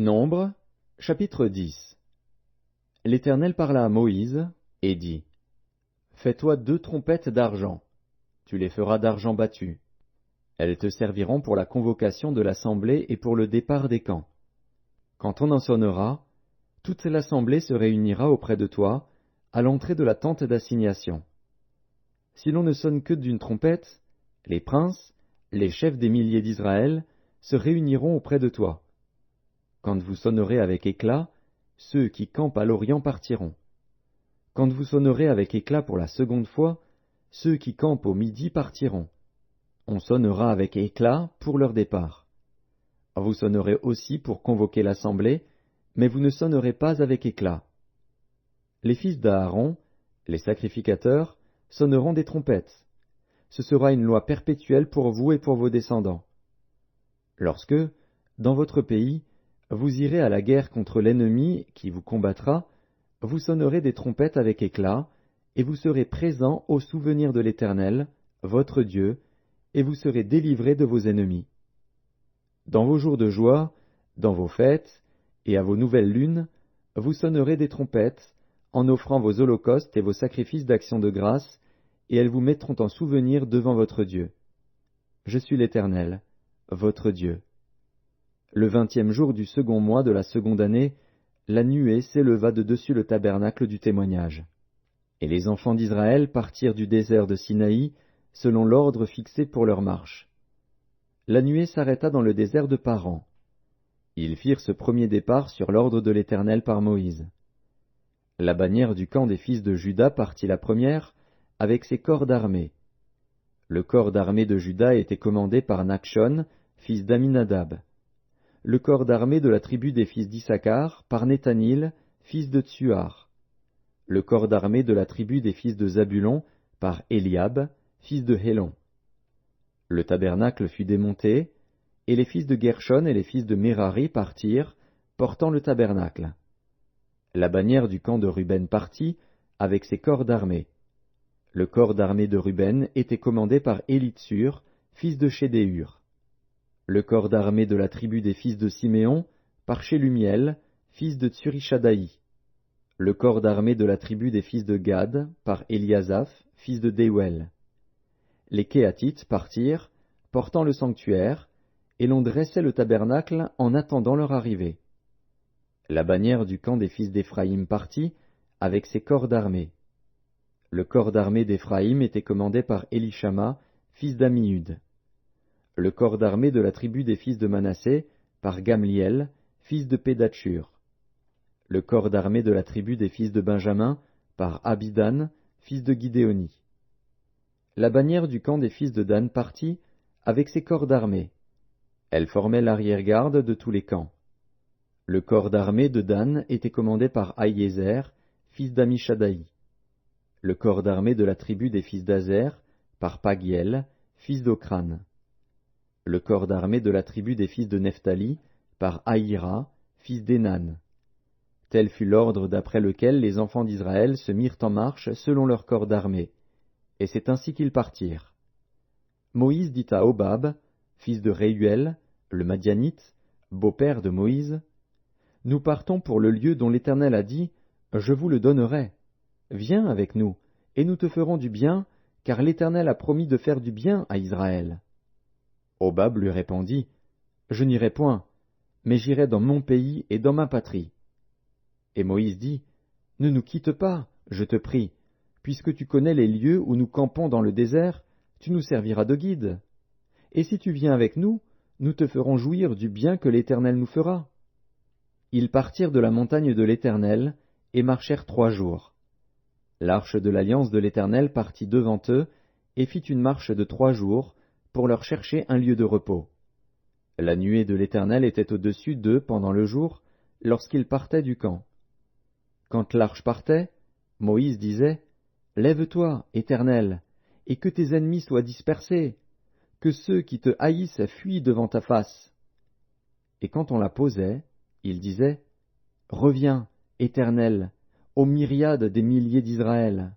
Nombre, chapitre 10. L'Éternel parla à Moïse, et dit, Fais-toi 2 trompettes d'argent. Tu les feras d'argent battu. Elles te serviront pour la convocation de l'assemblée et pour le départ des camps. Quand on en sonnera, toute l'assemblée se réunira auprès de toi, à l'entrée de la tente d'assignation. Si l'on ne sonne que d'une trompette, les princes, les chefs des milliers d'Israël, se réuniront auprès de toi. Quand vous sonnerez avec éclat, ceux qui campent à l'orient partiront. Quand vous sonnerez avec éclat pour la seconde fois, ceux qui campent au midi partiront. On sonnera avec éclat pour leur départ. Vous sonnerez aussi pour convoquer l'assemblée, mais vous ne sonnerez pas avec éclat. Les fils d'Aaron, les sacrificateurs, sonneront des trompettes. Ce sera une loi perpétuelle pour vous et pour vos descendants. Lorsque, dans votre pays, vous irez à la guerre contre l'ennemi qui vous combattra, vous sonnerez des trompettes avec éclat, et vous serez présents au souvenir de l'Éternel, votre Dieu, et vous serez délivrés de vos ennemis. Dans vos jours de joie, dans vos fêtes, et à vos nouvelles lunes, vous sonnerez des trompettes, en offrant vos holocaustes et vos sacrifices d'action de grâce, et elles vous mettront en souvenir devant votre Dieu. Je suis l'Éternel, votre Dieu. Le 20e jour du second mois de la seconde année, la nuée s'éleva de dessus le tabernacle du témoignage. Et les enfants d'Israël partirent du désert de Sinaï, selon l'ordre fixé pour leur marche. La nuée s'arrêta dans le désert de Paran. Ils firent ce premier départ sur l'ordre de l'Éternel par Moïse. La bannière du camp des fils de Juda partit la première, avec ses corps d'armée. Le corps d'armée de Juda était commandé par Nachshon, fils d'Aminadab. Le corps d'armée de la tribu des fils d'Issachar, par Nethanil, fils de Tsuar. Le corps d'armée de la tribu des fils de Zabulon, par Eliab, fils de Hélon. Le tabernacle fut démonté, et les fils de Gershon et les fils de Merari partirent, portant le tabernacle. La bannière du camp de Ruben partit, avec ses corps d'armée. Le corps d'armée de Ruben était commandé par Élitsur, fils de Chédéur. Le corps d'armée de la tribu des fils de Siméon, par Shelumiel, fils de Tsurishadaï. Le corps d'armée de la tribu des fils de Gad, par Eliasaph, fils de Déuel. Les Kéatites partirent, portant le sanctuaire, et l'on dressait le tabernacle en attendant leur arrivée. La bannière du camp des fils d'Éphraïm partit, avec ses corps d'armée. Le corps d'armée d'Éphraïm était commandé par Élishama, fils d'Ammiud. Le corps d'armée de la tribu des fils de Manassé, par Gamliel, fils de Pédatchur. Le corps d'armée de la tribu des fils de Benjamin, par Abidan, fils de Gidéoni. La bannière du camp des fils de Dan partit, avec ses corps d'armée. Elle formait l'arrière-garde de tous les camps. Le corps d'armée de Dan était commandé par Ahiézer, fils d'Amishadaï. Le corps d'armée de la tribu des fils d'Azer, par Pagiel, fils d'Ocran. Le corps d'armée de la tribu des fils de Nephtali, par Ahira, fils d'Énan. Tel fut l'ordre d'après lequel les enfants d'Israël se mirent en marche selon leur corps d'armée, et c'est ainsi qu'ils partirent. Moïse dit à Hobab, fils de Réuel, le Madianite, beau-père de Moïse, « Nous partons pour le lieu dont l'Éternel a dit, Je vous le donnerai. Viens avec nous, et nous te ferons du bien, car l'Éternel a promis de faire du bien à Israël. » Hobab lui répondit, « Je n'irai point, mais j'irai dans mon pays et dans ma patrie. » Et Moïse dit, « Ne nous quitte pas, je te prie, puisque tu connais les lieux où nous campons dans le désert, tu nous serviras de guide. Et si tu viens avec nous, nous te ferons jouir du bien que l'Éternel nous fera. » Ils partirent de la montagne de l'Éternel, et marchèrent 3 jours. L'arche de l'alliance de l'Éternel partit devant eux, et fit une marche de 3 jours, pour leur chercher un lieu de repos. La nuée de l'Éternel était au-dessus d'eux pendant le jour, lorsqu'ils partaient du camp. Quand l'arche partait, Moïse disait, « Lève-toi, Éternel, et que tes ennemis soient dispersés, que ceux qui te haïssent fuient devant ta face. » Et quand on la posait, il disait, « Reviens, Éternel, aux myriades des milliers d'Israël. »